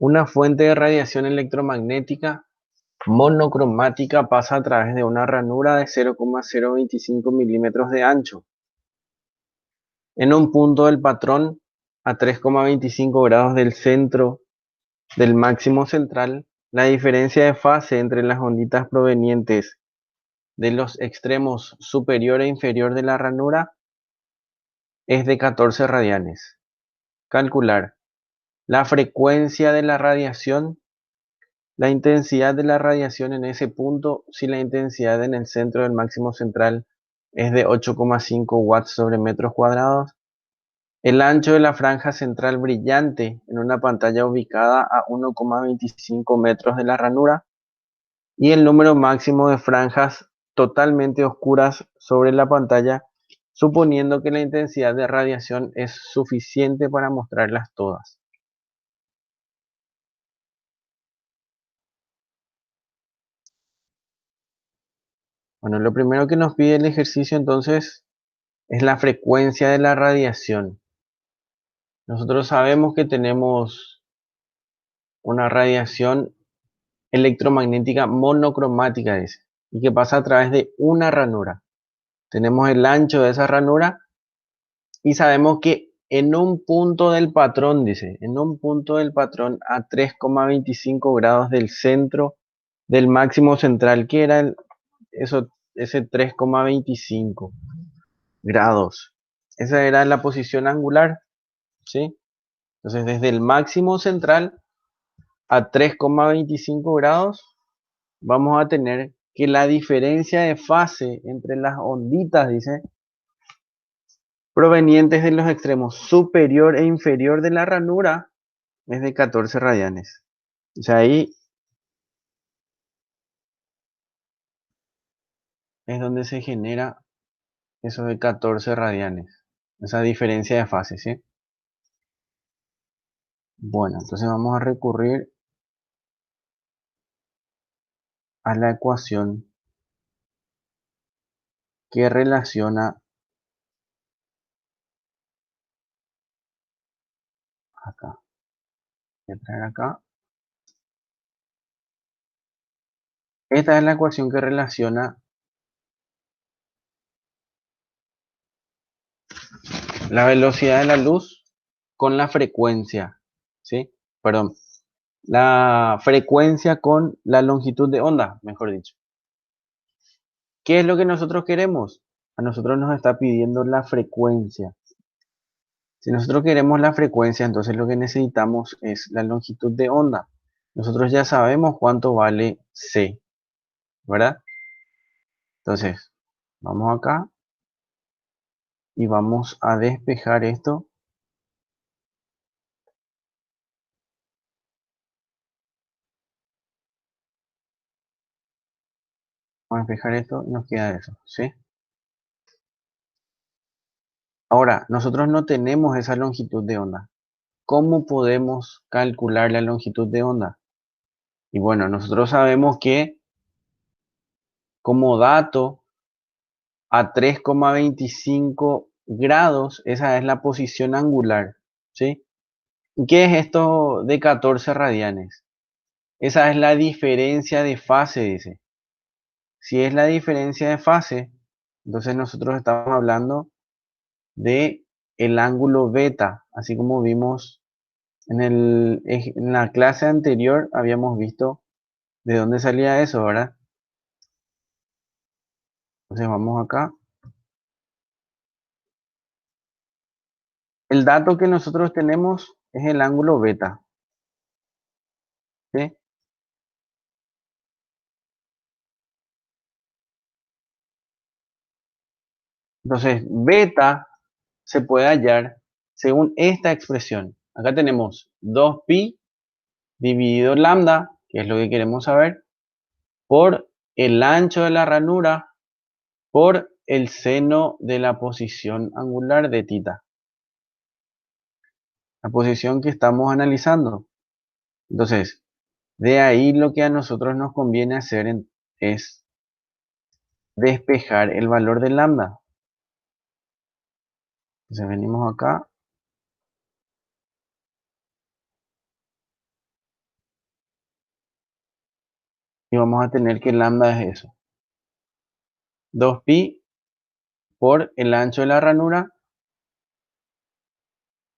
Una fuente de radiación electromagnética monocromática pasa a través de una ranura de 0,025 milímetros de ancho en un punto del patrón a 3,25 grados del centro del máximo central. La diferencia de fase entre las onditas provenientes de los extremos superior e inferior de la ranura es de 14 radianes. Calcular la frecuencia de la radiación, la intensidad de la radiación en ese punto si la intensidad en el centro del máximo central es de 8,5 watts sobre metros cuadrados, el ancho de la franja central brillante en una pantalla ubicada a 1,25 metros de la ranura y el número máximo de franjas totalmente oscuras sobre la pantalla, suponiendo que la intensidad de radiación es suficiente para mostrarlas todas. Bueno, lo primero que nos pide el ejercicio entonces es la frecuencia de la radiación. Nosotros sabemos que tenemos una radiación electromagnética monocromática, dice, y que pasa a través de una ranura. Tenemos el ancho de esa ranura y sabemos que en un punto del patrón, dice, en un punto del patrón a 3,25 grados del centro del máximo central, que era ese 3,25 grados. Esa era la posición angular, ¿sí? Entonces, desde el máximo central a 3,25 grados, vamos a tener que la diferencia de fase entre las onditas, dice, provenientes de los extremos superior e inferior de la ranura, es de 14 radianes. O sea, ahí es donde se genera eso de 14 radianes, esa diferencia de fase, ¿sí? Bueno, entonces vamos a recurrir a la ecuación que relaciona acá. Voy a traer acá. Esta es la ecuación que relaciona la velocidad de la luz con la frecuencia, ¿sí? Perdón, la frecuencia con la longitud de onda, mejor dicho. ¿Qué es lo que nosotros queremos? A nosotros nos está pidiendo la frecuencia. Si nosotros queremos la frecuencia, entonces lo que necesitamos es la longitud de onda. Nosotros ya sabemos cuánto vale C, ¿verdad? Entonces, vamos acá y vamos a despejar esto. Vamos a despejar esto y nos queda eso, ¿sí? Ahora, nosotros no tenemos esa longitud de onda. ¿Cómo podemos calcular la longitud de onda? Y bueno, nosotros sabemos que como dato a 3,25 grados, esa es la posición angular, ¿sí? ¿Y qué es esto de 14 radianes? Esa es la diferencia de fase, dice. Si es la diferencia de fase, entonces nosotros estamos hablando de el ángulo beta, así como vimos en la clase anterior, habíamos visto de dónde salía eso, ¿verdad? Entonces vamos acá. El dato que nosotros tenemos es el ángulo beta, ¿sí? Entonces, beta se puede hallar según esta expresión. Acá tenemos 2pi dividido lambda, que es lo que queremos saber, por el ancho de la ranura por el seno de la posición angular de tita, la posición que estamos analizando. Entonces, de ahí lo que a nosotros nos conviene hacer es despejar el valor de lambda. Entonces venimos acá Y vamos a tener que lambda es eso. 2pi por el ancho de la ranura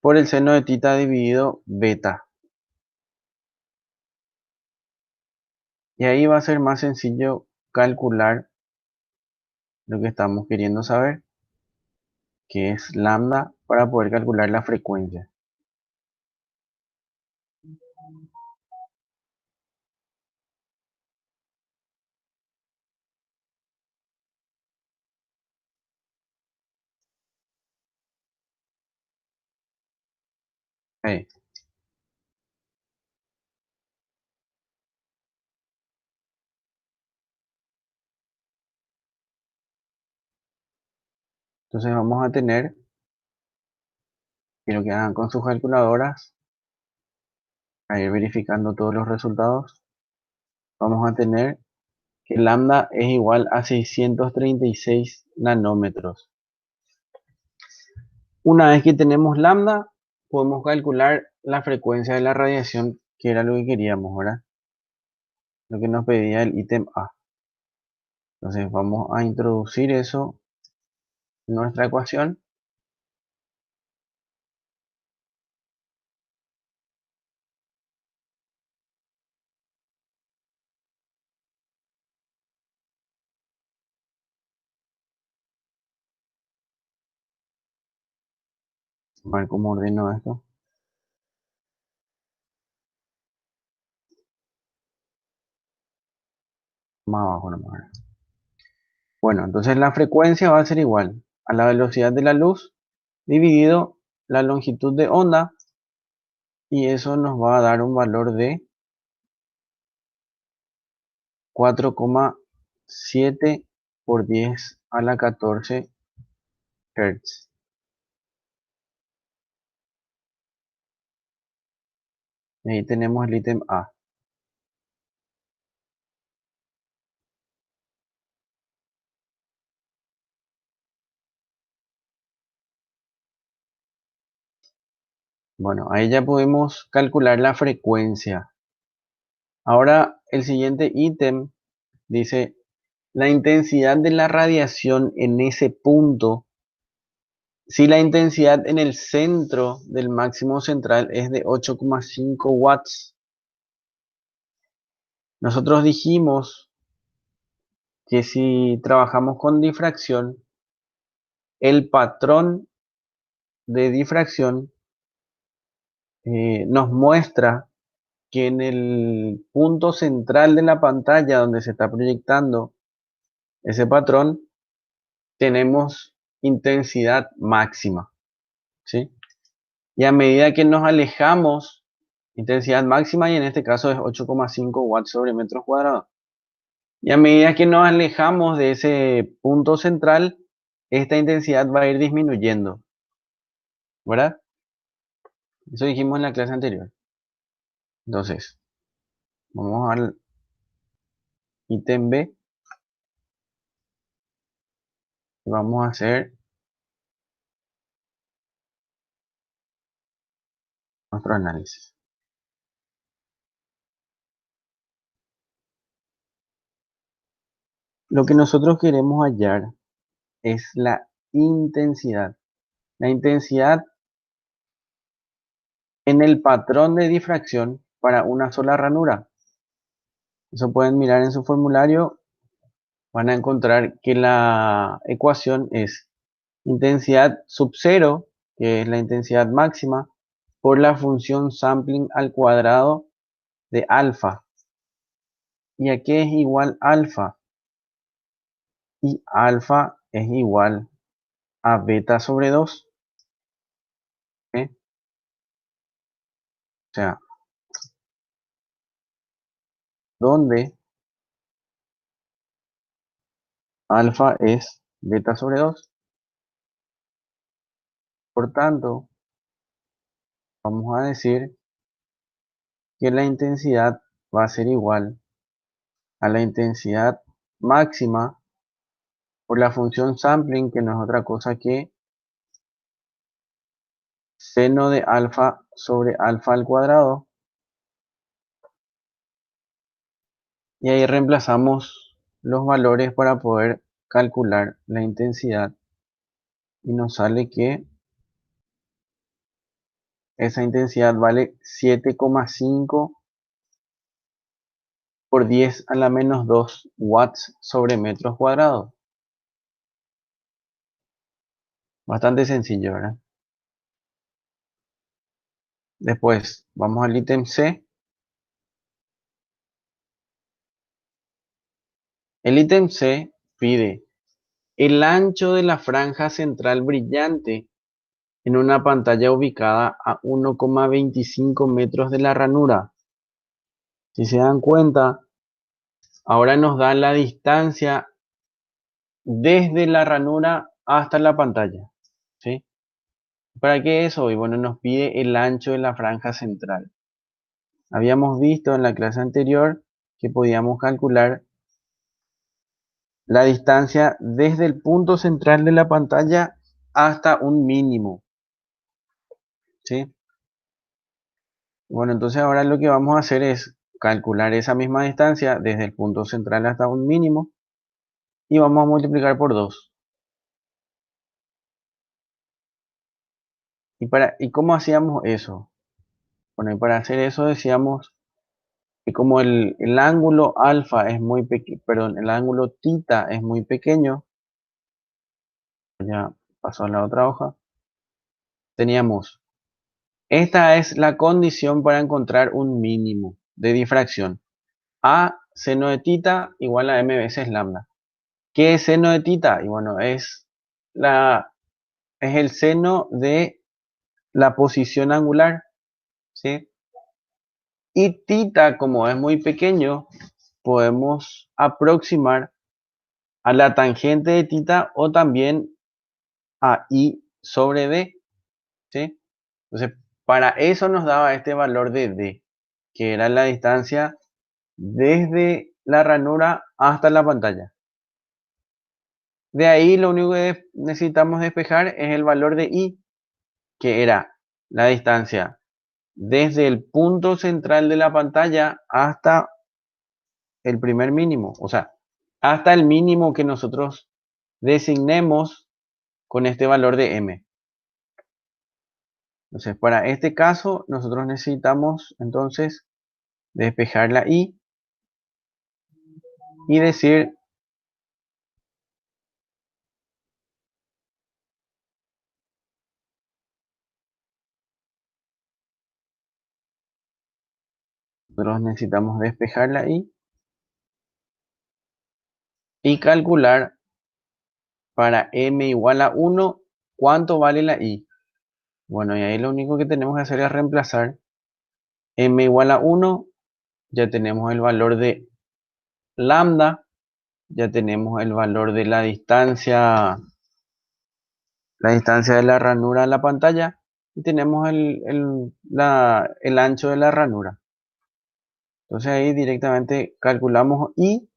por el seno de tita dividido beta. Y ahí va a ser más sencillo calcular lo que estamos queriendo saber, que es lambda, para poder calcular la frecuencia. Ahí. Entonces vamos a tener, quiero que hagan con sus calculadoras, a ir verificando todos los resultados. Vamos a tener que lambda es igual a 636 nanómetros. Una vez que tenemos lambda, podemos calcular la frecuencia de la radiación, que era lo que queríamos, ¿verdad? Lo que nos pedía el ítem A. Entonces vamos a introducir eso en nuestra ecuación. A ver cómo ordeno esto. Más abajo nomás. Bueno, entonces la frecuencia va a ser igual a la velocidad de la luz dividido la longitud de onda, y eso nos va a dar un valor de 4,7 por 10 a la 14 Hz. Y ahí tenemos el ítem A. Bueno, ahí ya podemos calcular la frecuencia. Ahora el siguiente ítem dice la intensidad de la radiación en ese punto. Si la intensidad en el centro del máximo central es de 8,5 watts, nosotros dijimos que si trabajamos con difracción, el patrón de difracción nos muestra que en el punto central de la pantalla donde se está proyectando ese patrón, tenemos intensidad máxima, ¿sí? Y a medida que nos alejamos, intensidad máxima, y en este caso es 8,5 watts sobre metros cuadrados. Y a medida que nos alejamos de ese punto central, esta intensidad va a ir disminuyendo, ¿verdad? Eso dijimos en la clase anterior. Entonces, vamos al ítem B y vamos a hacer nuestro análisis. Lo que nosotros queremos hallar es la intensidad. La intensidad en el patrón de difracción para una sola ranura. Eso pueden mirar en su formulario. Van a encontrar que la ecuación es intensidad sub 0, que es la intensidad máxima, por la función sampling al cuadrado de alfa. ¿Y a qué es igual alfa? Y alfa es igual a beta sobre 2. ¿Eh? O sea, donde alfa es beta sobre 2. Por tanto, vamos a decir que la intensidad va a ser igual a la intensidad máxima por la función sampling, que no es otra cosa que seno de alfa sobre alfa al cuadrado Y ahí reemplazamos los valores para poder calcular la intensidad. Y nos sale que esa intensidad vale 7,5 por 10 a la menos 2 watts sobre metros cuadrados. Bastante sencillo, ¿verdad? Después vamos al ítem C. El ítem C pide el ancho de la franja central brillante en una pantalla ubicada a 1,25 metros de la ranura. Si se dan cuenta, ahora nos da la distancia desde la ranura hasta la pantalla, ¿sí? ¿Para qué es eso? Y bueno, nos pide el ancho de la franja central. Habíamos visto en la clase anterior que podíamos calcular la distancia desde el punto central de la pantalla hasta un mínimo, ¿sí? Bueno, entonces ahora lo que vamos a hacer es calcular esa misma distancia desde el punto central hasta un mínimo y vamos a multiplicar por 2. ¿Y cómo hacíamos eso? Bueno, y para hacer eso decíamos que como el ángulo alfa es muy pequeño, perdón, el ángulo tita es muy pequeño, ya pasó a la otra hoja, teníamos, esta es la condición para encontrar un mínimo de difracción. A seno de tita igual a m veces lambda. ¿Qué es seno de tita? Y bueno, es el seno de la posición angular, ¿sí? Y tita, como es muy pequeño, podemos aproximar a la tangente de tita o también a i sobre d, ¿sí? Entonces, para eso nos daba este valor de d, que era la distancia desde la ranura hasta la pantalla. De ahí lo único que necesitamos despejar es el valor de i, que era la distancia desde el punto central de la pantalla hasta el primer mínimo, o sea, hasta el mínimo que nosotros designemos con este valor de m. Entonces, para este caso, nosotros necesitamos entonces despejar la i y decir, nosotros necesitamos despejar la i y calcular para m igual a 1 cuánto vale la i. Bueno, y ahí lo único que tenemos que hacer es reemplazar m igual a 1, ya tenemos el valor de lambda, ya tenemos el valor de la distancia de la ranura a la pantalla y tenemos el ancho de la ranura. Entonces ahí directamente calculamos i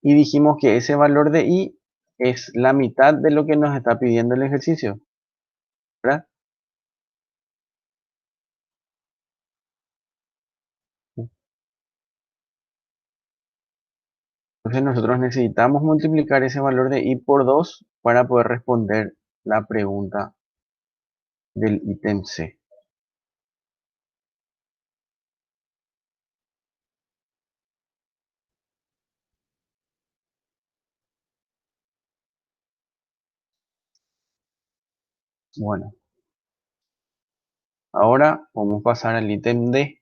y dijimos que ese valor de i es la mitad de lo que nos está pidiendo el ejercicio, ¿verdad? Entonces nosotros necesitamos multiplicar ese valor de i por 2 para poder responder la pregunta del ítem C. Bueno, ahora vamos a pasar al ítem D.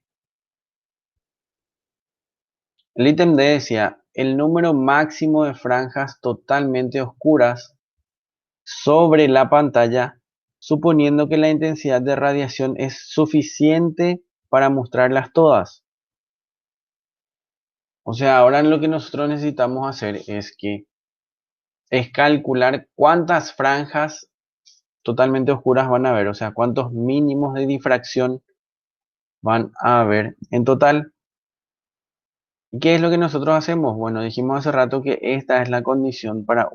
El ítem D decía, el número máximo de franjas totalmente oscuras sobre la pantalla, suponiendo que la intensidad de radiación es suficiente para mostrarlas todas. O sea, ahora lo que nosotros necesitamos hacer es calcular cuántas franjas totalmente oscuras van a haber, o sea, cuántos mínimos de difracción van a haber en total. ¿Y qué es lo que nosotros hacemos? Bueno, dijimos hace rato que esta es la condición para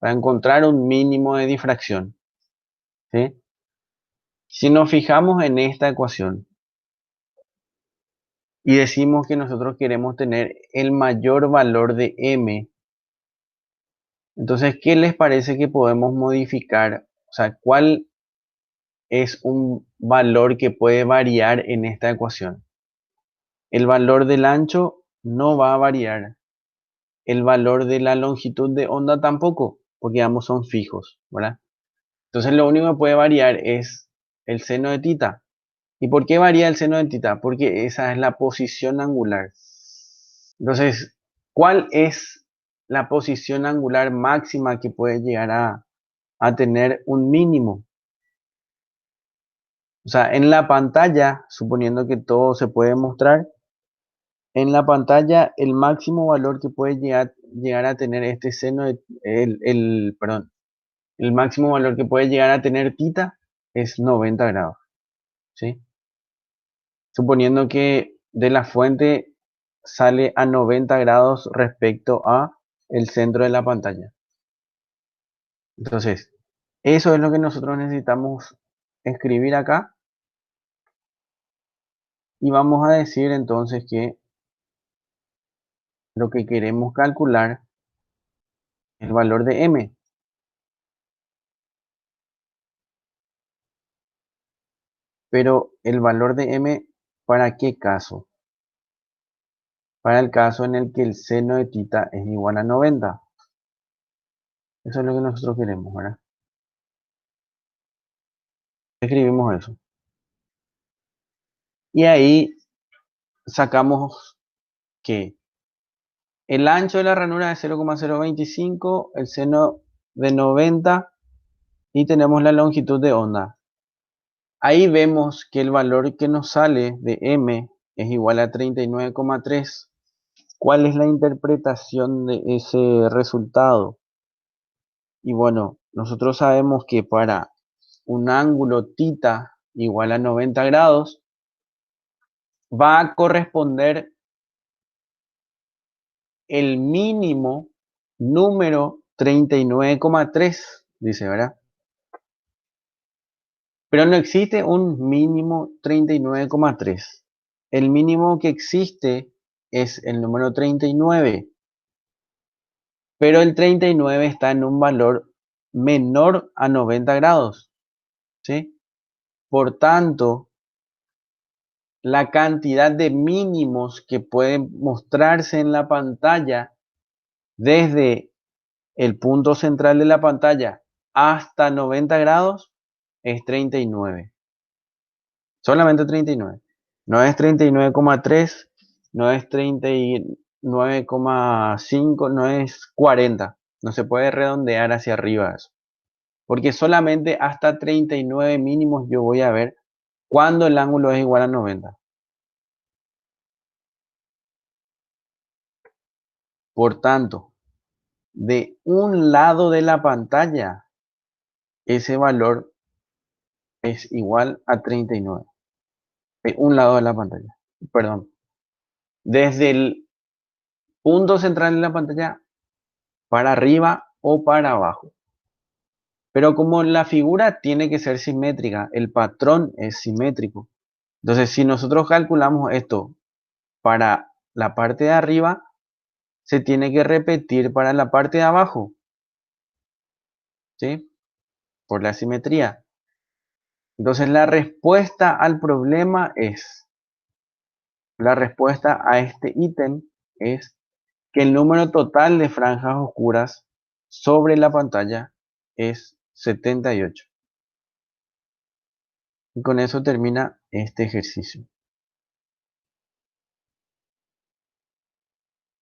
encontrar un mínimo de difracción, ¿sí? Si nos fijamos en esta ecuación, y decimos que nosotros queremos tener el mayor valor de m. Entonces, ¿qué les parece que podemos modificar? O sea, ¿cuál es un valor que puede variar en esta ecuación? El valor del ancho no va a variar. El valor de la longitud de onda tampoco, porque ambos son fijos, ¿verdad? Entonces, lo único que puede variar es el seno de tita. ¿Y por qué varía el seno de tita? Porque esa es la posición angular. Entonces, ¿cuál es la posición angular máxima que puede llegar a tener un mínimo? O sea, en la pantalla, suponiendo que todo se puede mostrar, en la pantalla el máximo valor que puede llegar a tener este seno, perdón, el máximo valor que puede llegar a tener tita es 90 grados, ¿sí? Suponiendo que de la fuente sale a 90 grados respecto a el centro de la pantalla. Entonces, eso es lo que nosotros necesitamos escribir acá. Y vamos a decir entonces que lo que queremos calcular es el valor de m. Pero el valor de m, ¿para qué caso? Para el caso en el que el seno de tita es igual a 90. Eso es lo que nosotros queremos, ¿verdad? Escribimos eso. Y ahí sacamos que el ancho de la ranura es 0,025, el seno de 90 y tenemos la longitud de onda. Ahí vemos que el valor que nos sale de m es igual a 39,3. ¿Cuál es la interpretación de ese resultado? Y bueno, nosotros sabemos que para un ángulo θ igual a 90 grados, va a corresponder el mínimo número 39,3, dice, ¿verdad? Pero no existe un mínimo 39,3. El mínimo que existe es el número 39, pero el 39 está en un valor menor a 90 grados, ¿sí? Por tanto, la cantidad de mínimos que pueden mostrarse en la pantalla desde el punto central de la pantalla hasta 90 grados es 39. Solamente 39. No es 39,3, no es 39,5, no es 40. No se puede redondear hacia arriba eso. Porque solamente hasta 39 mínimos yo voy a ver cuando el ángulo es igual a 90. Por tanto, de un lado de la pantalla, ese valor es igual a 39. De un lado de la pantalla. Perdón. Desde el punto central de la pantalla para arriba o para abajo. Pero como la figura tiene que ser simétrica, el patrón es simétrico. Entonces, si nosotros calculamos esto para la parte de arriba, se tiene que repetir para la parte de abajo, ¿sí? Por la simetría. Entonces, la respuesta al problema es, la respuesta a este ítem es que el número total de franjas oscuras sobre la pantalla es 78. Y con eso termina este ejercicio.